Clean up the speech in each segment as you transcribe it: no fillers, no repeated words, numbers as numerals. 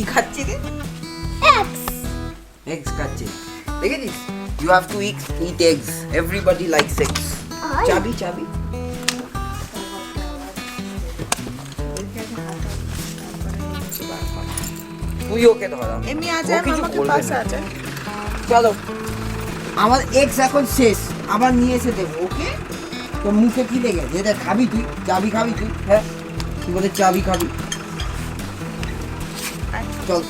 কি খাচ্ছি রে? Eggs খাচ্ছি। দেখেছিস? You have to eat eggs. Everybody likes eggs. চাবি। তুই ওকে ধরা। এমনি আছে মামাকে পাশে আছে। চলো। আমার এক্স এখন শেষ। আবার নিয়ে এসে দেবো, ওকে? তোর মুখে কি লেগেছে? এটা খাবি তুই? চাবি খাবি তুই? হ্যাঁ? তুই বলে চাবি খাবি? চল।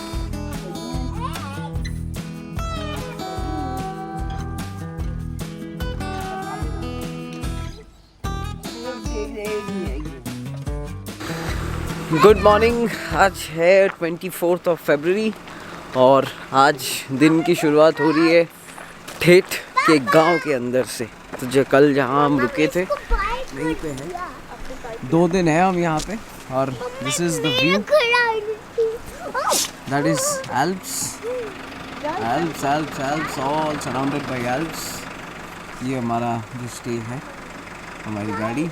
Good morning. आज है 24 फरवरी और आज दिन की शुरुआत हो रही है ठेठ के गांव के अंदर से। तो जो कल जहां हम रुके थे वहीं पे है। 2 दिन है हम यहाँ पे और this is the view. That is Alps all surrounded by Alps. ये हमारा जो स्टे है, हमारी गाड़ी,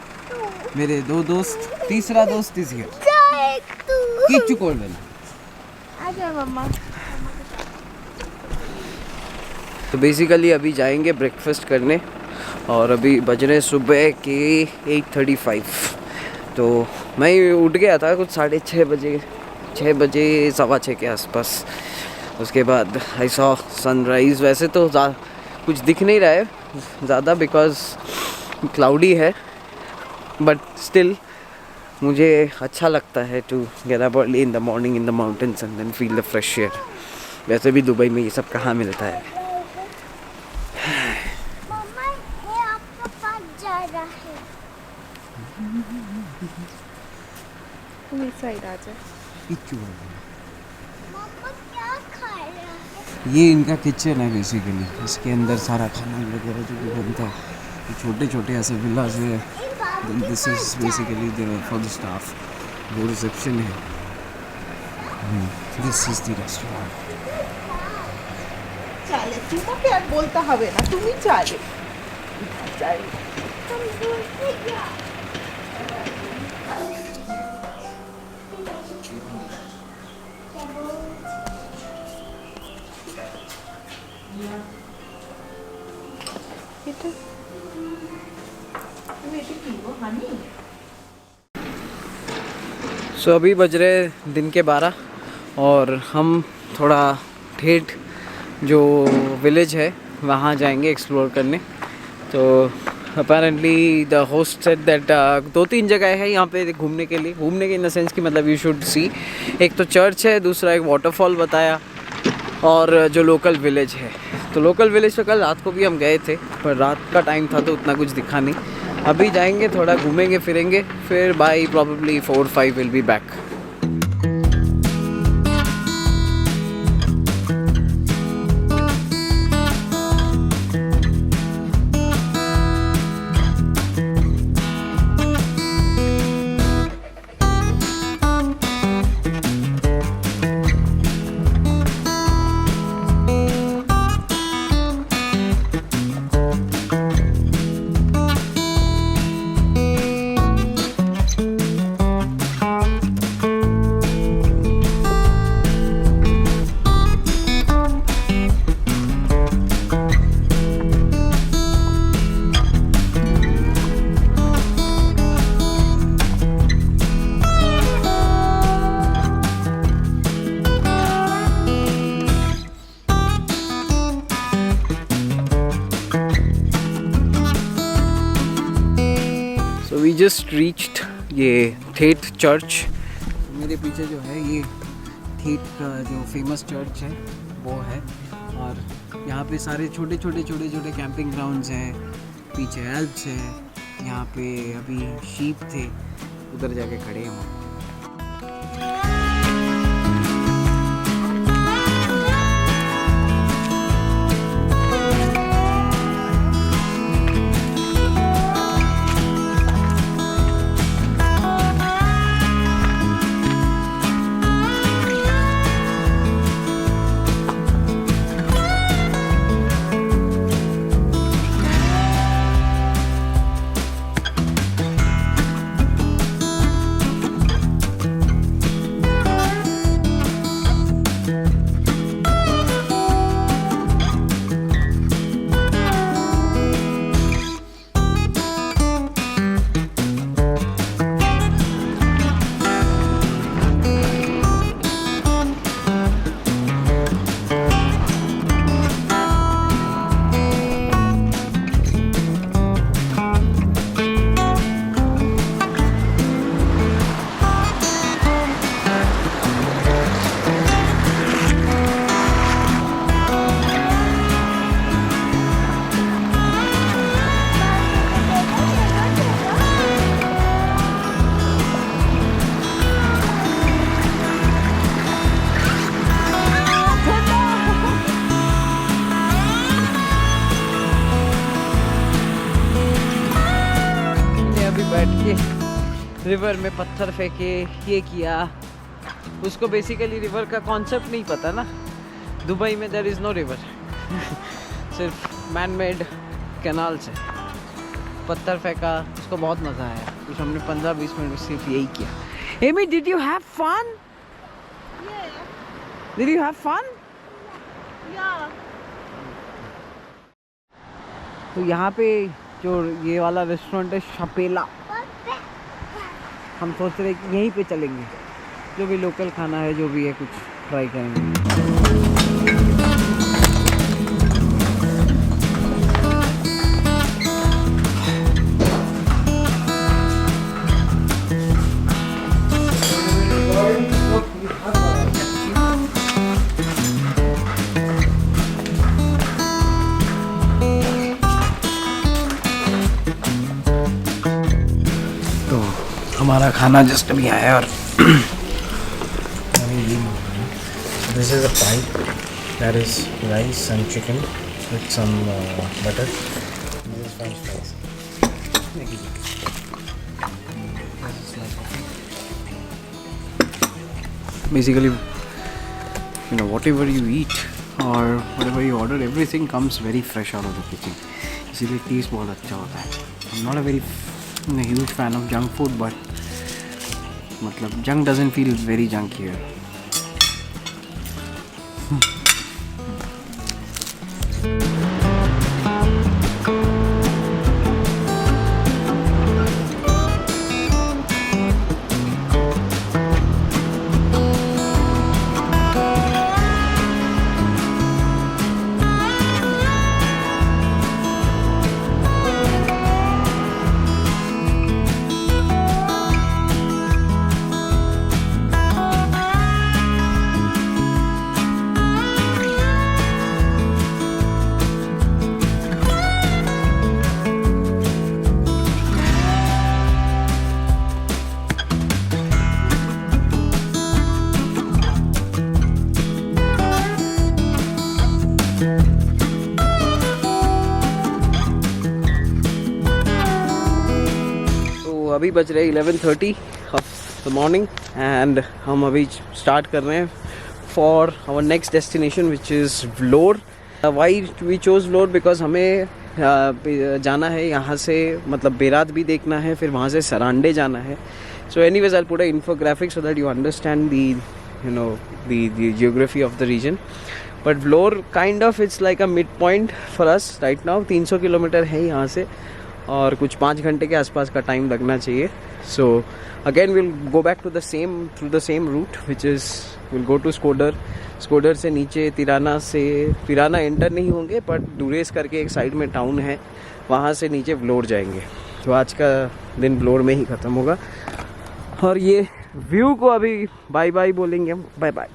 मेरे 2 दोस्त, तीसरा दोस्त इज हियर। किच्चू कोल लेना। आजा मम्मा। तो बेसिकली अभी जाएंगे ब्रेकफास्ट करने और अभी बज रहे सुबह के 8:35। तो मैं उठ गया था कुछ 6:30 बजे, 6 बजे 6:15 के आसपास। उसके बाद आई सॉ सनराइज़। वैसे तो कुछ दिख नहीं रहा है ज़्यादा बिकॉज क्लाउडी है, बट स्टिल मुझे अच्छा लगता है to get up early in the morning in the mountains and then feel the fresh air. वैसे भी दुबई में ये सब कहाँ मिलता है। मम्मा ये आपका पास जा रहा है। तुम इस साइड आ जा। मम्मा क्या खा रहा है? ये इनका किचन है बेसिकली। इसके अंदर सारा खाना वगैरह जो भी बनता है, छोटे छोटे ऐसे विलास है। This is basically for the staff. वो रिसेप्शन है। This is the restaurant. चले तुम्हें আর বলতে হবে না, তুমি চলে। हम दूर से जा। এটা তুমি এটা কি গো হানি? सो अभी बज रहे दिन के 12 और हम थोड़ा ठेठ जो विलेज है वहाँ जाएंगे एक्सप्लोर करने। तो apparently the host said that 2-3 जगह है यहाँ पे घूमने के लिए। घूमने के इन द सेंस कि मतलब यू शुड सी। एक तो चर्च है, दूसरा एक वाटरफॉल बताया और जो लोकल विलेज है। तो लोकल विलेज पे कल रात को भी हम गए थे, पर रात का टाइम था तो उतना कुछ दिखा नहीं। अभी जाएंगे, थोड़ा घूमेंगे फिरेंगे, फिर by probably 4-5 will be back. We just reached ये ठेठ चर्च। मेरे पीछे जो है ये ठेठ का जो फेमस चर्च है वो है। और यहाँ पे सारे छोटे छोटे कैंपिंग ग्राउंड्स हैं। पीछे एल्प्स है। यहाँ पे अभी शीप थे, उधर जाके खड़े हैं हम। रिवर में पत्थर फेंके, ये किया। उसको बेसिकली रिवर का कॉन्सेप्ट नहीं पता ना। दुबई में देयर इज़ नो रिवर सिर्फ मैन मेड कैनाल्स है। पत्थर फेंका, उसको बहुत मज़ा आया। कुछ हमने 15-20 मिनट में सिर्फ यही किया। Amy, did you have fun? Did you have fun? तो यहाँ पे जो ये वाला रेस्टोरेंट है शपेला, हम सोच रहे हैं कि यहीं पे चलेंगे। जो भी लोकल खाना है, जो भी है, कुछ ट्राई करेंगे। हमारा खाना जस्ट अभी आया और This is a pie. That is rice and chicken with some butter. This is French fries. basically, you know, whatever you eat or whatever you order, everything comes very fresh out of the kitchen. इसीलिए test बहुत अच्छा होता है. I'm not a very huge fan of junk food, but मतलब junk doesn't feel very junk here. अभी बज रहे 11:30 of the morning and हम अभी स्टार्ट कर रहे हैं for our next destination which is Vlore. Why we chose Vlore? Because हमें जाना है यहाँ से, मतलब बेरात भी देखना है, फिर वहाँ से सरांडे जाना है. So anyways I will put a infographic so that you understand the geography of the region. But Vlore kind of it's like a midpoint for us right now. 300 kilometre है यहाँ से और कुछ 5 घंटे के आसपास का टाइम लगना चाहिए. So again will go back to the same route which is will go to Shkoder से नीचे तिराना एंटर नहीं होंगे, बट डूरेस करके एक साइड में टाउन है, वहाँ से नीचे व्लोर जाएंगे. तो आज का दिन व्लोर में ही ख़त्म होगा और ये व्यू को अभी बाय बाय बोलेंगे हम. Bye bye.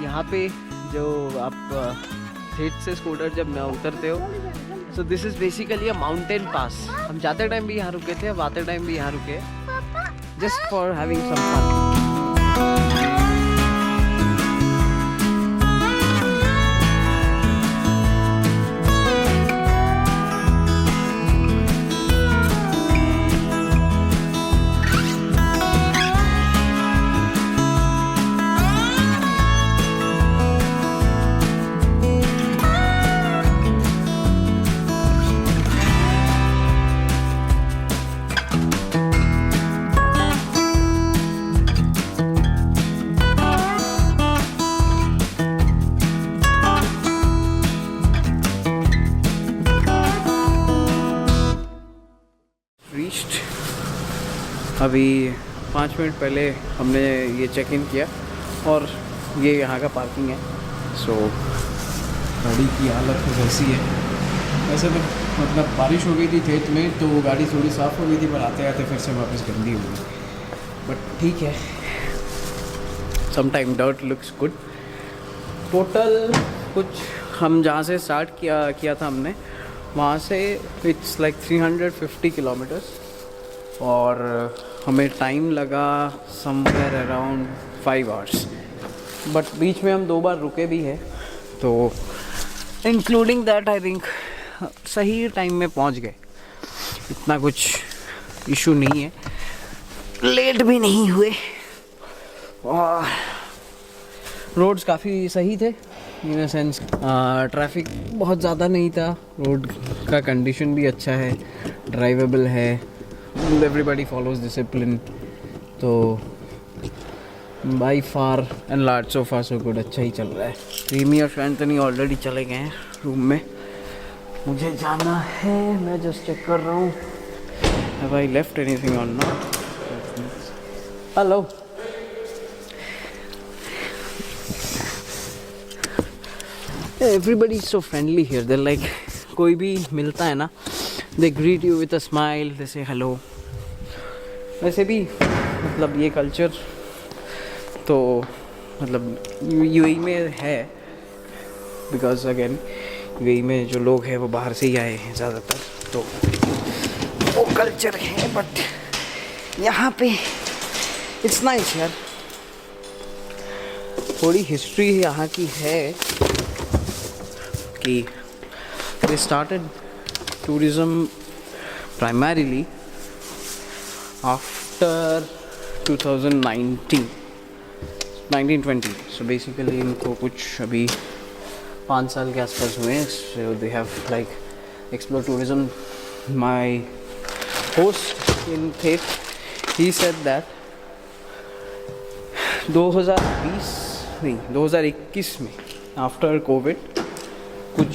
यहाँ पे जो आप थेट से स्कूटर जब ना उतरते हो, so this is basically a mountain pass. हम जाते टाइम भी यहाँ रुके थे, अब आते टाइम भी यहाँ रुके, just for having some fun. अभी 5 मिनट पहले हमने ये चेक इन किया और ये यहाँ का पार्किंग है. सो गाड़ी की हालत कुछ ऐसी है। वैसे तो मतलब बारिश हो गई थी खेत में तो वो गाड़ी थोड़ी साफ़ हो गई थी, पर आते आते फिर से वापस गंदी हो गई। बट ठीक है, sometime dirt looks good. Total कुछ हम जहाँ से स्टार्ट किया था हमने, वहाँ से इट्स लाइक 350 किलोमीटर्स, और हमें टाइम लगा समवेयर अराउंड 5 आवर्स। बट बीच में हम 2 बार रुके भी हैं, तो इंक्लूडिंग दैट आई थिंक सही टाइम में पहुँच गए। इतना कुछ इशू नहीं है, लेट भी नहीं हुए, और रोड्स काफ़ी सही थे इन अ सेंस। ट्रैफिक बहुत ज़्यादा नहीं था, रोड का कंडीशन भी अच्छा है, ड्राइवेबल है, एवरीबडी फॉलोज डिसिप्लिन। तो by far and large so far so good, अच्छा ही चल रहा है। रीमी और एंथनी ऑलरेडी चले गए हैं रूम में, मुझे जाना है, मैं जस्ट चेक कर रहा हूँ हैव आई लेफ्ट एनीथिंग और not. Hello, everybody is so friendly here. They're like, कोई भी मिलता है ना, they greet you with a smile, they say hello. वैसे भी मतलब ये कल्चर तो मतलब यूएई में है, बिकॉज अगेन यूएई में जो लोग हैं वो बाहर से ही आए हैं ज़्यादातर, तो वो कल्चर है। बट यहाँ पे इट्स नाइस यार। थोड़ी हिस्ट्री यहाँ की है कि they started tourism primarily after 1920, so basically इनको कुछ अभी 5 साल के आसपास हुए हैं। So they have like explored tourism. My host in Tet, he said that 2021 में आफ्टर कोविड कुछ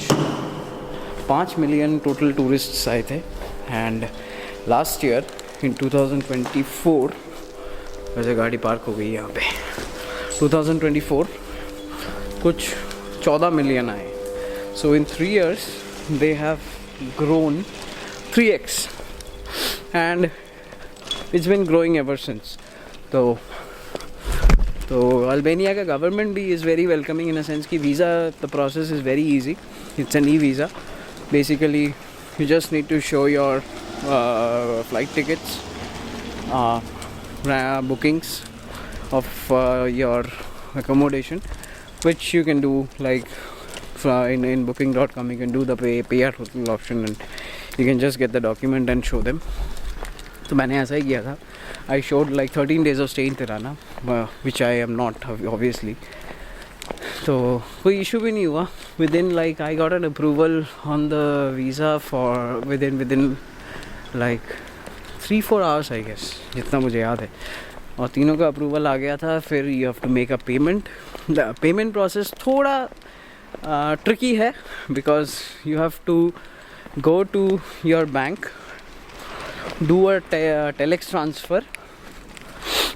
5 मिलियन टोटल टूरिस्ट्स आए थे, एंड लास्ट ईयर इन 2024, वैसे गाड़ी पार्क हो गई यहाँ पे, 2024 कुछ 14 मिलियन आए। So in 3 years they have grown 3x and it's been growing ever since. तो अल्बानिया का गवर्नमेंट भी is very welcoming in a sense कि visa the process is very easy, it's an e visa. Basically you just need to show your flight tickets, bookings of your accommodation, which you can do like in booking.com. You can do the pay at hotel option, and you can just get the document and show them. तो मैंने ऐसा ही किया था। I showed like 13 days of stay in Tirana, which I am not obviously. तो कोई issue भी नहीं हुआ। Within like I got an approval on the visa for within like 3-4 hours I guess, जितना मुझे याद है, और तीनों का अप्रूवल आ गया था। फिर you have to make a payment. The payment process थोड़ा ट्रिकी है, because you have to go to your bank, do a telex transfer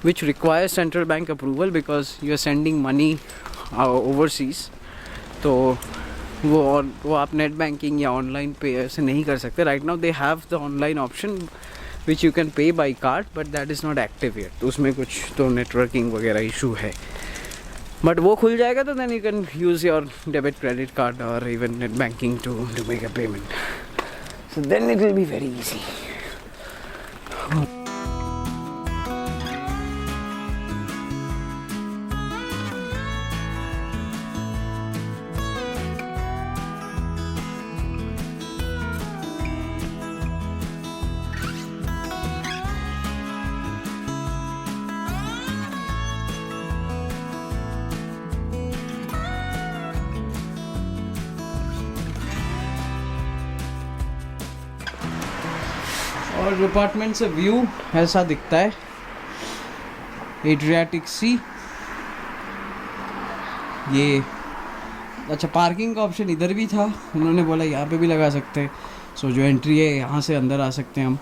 which requires central bank approval because you are sending money overseas. तो वो आप net banking या online पे से नहीं कर सकते। Right now they have the online option which you can pay by card, but that is not active yet. तो उसमें कुछ तो नेटवर्किंग वगैरह इशू है, बट वो खुल जाएगा तो then you can use your debit credit card or even net banking to make a payment. So then it will be very easy. और अपार्टमेंट से व्यू ऐसा दिखता है, एड्रियाटिक सी। ये अच्छा, पार्किंग का ऑप्शन इधर भी था, उन्होंने बोला यहाँ पे भी लगा सकते हैं। सो जो एंट्री है यहाँ से अंदर आ सकते हैं हम,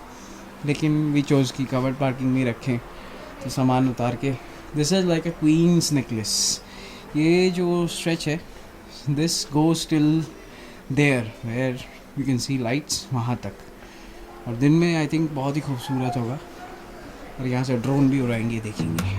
लेकिन वी चोज़ की कवर्ड पार्किंग नहीं रखें, तो सामान उतार के। This is like a queen's necklace. ये जो स्ट्रेच है this goes till there where you can see lights, वहाँ तक। और दिन में आई थिंक बहुत ही खूबसूरत होगा। और यहाँ से ड्रोन भी उड़ाएंगे, देखेंगे।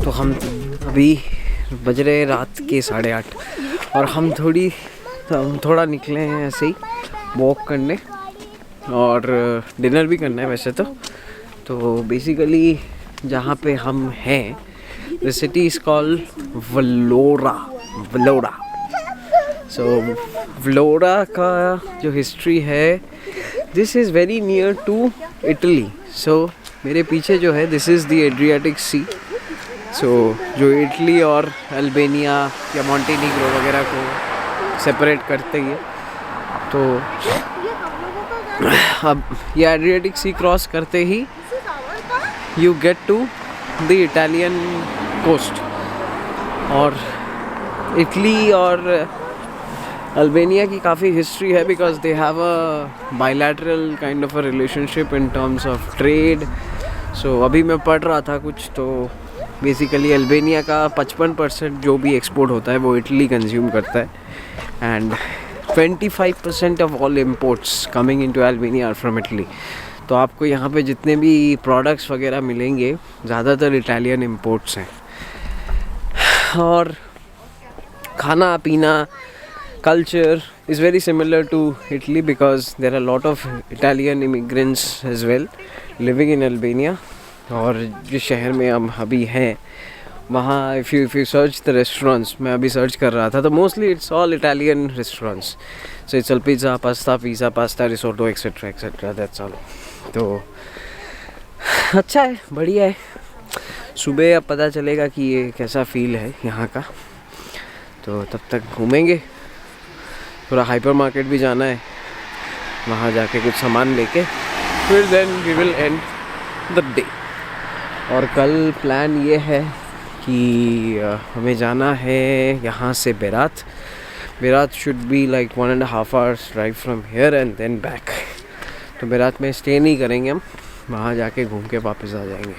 तो हम अभी बज रहे रात के 8:30 और हम थोड़ा निकले हैं ऐसे ही वॉक करने और डिनर भी करना है वैसे तो बेसिकली जहाँ पे हम हैं, the city is called Vlora. So Vlora का जो हिस्ट्री है, this is very near to Italy. So मेरे पीछे जो है, this is the Adriatic sea. So जो इटली और अल्बानिया या मॉन्टेनिग्रो वगैरह को सेपरेट करते ही है। तो अब ये एड्रियाटिक सी क्रॉस करते ही you get to the Italian coast. और इटली और अल्बानिया की काफ़ी हिस्ट्री है, because they have a bilateral kind of a relationship in terms of trade. So अभी मैं पढ़ रहा था कुछ, तो बेसिकली अल्बानिया का 55% जो भी एक्सपोर्ट होता है वो इटली कंज्यूम करता है, and 25% of all imports coming into Albania are from Italy. तो आपको यहाँ पे जितने भी प्रोडक्ट्स वगैरह मिलेंगे, ज़्यादातर इटालियन इम्पोर्ट्स हैं। और खाना पीना, culture is very similar to Italy, because there are a lot of Italian immigrants as well living in Albania. और जिस शहर में हम अभी हैं वहाँ if you search the restaurants, मैं अभी सर्च कर रहा था, तो mostly it's all Italian restaurants. So it's all pizza, pasta, risotto, etc. That's all. तो अच्छा है, बढ़िया है। सुबह अब पता चलेगा कि ये कैसा फील है यहाँ का। तो तब तक घूमेंगे, थोड़ा हाइपर मार्केट भी जाना है, वहाँ जाके कुछ सामान लेके फिर then we will end the day. और कल प्लान ये है कि हमें जाना है यहाँ से Berat should be like 1.5 hours drive from here and then back. तो बेरात में स्टे नहीं करेंगे हम, वहाँ जाके घूम के वापस आ जाएंगे।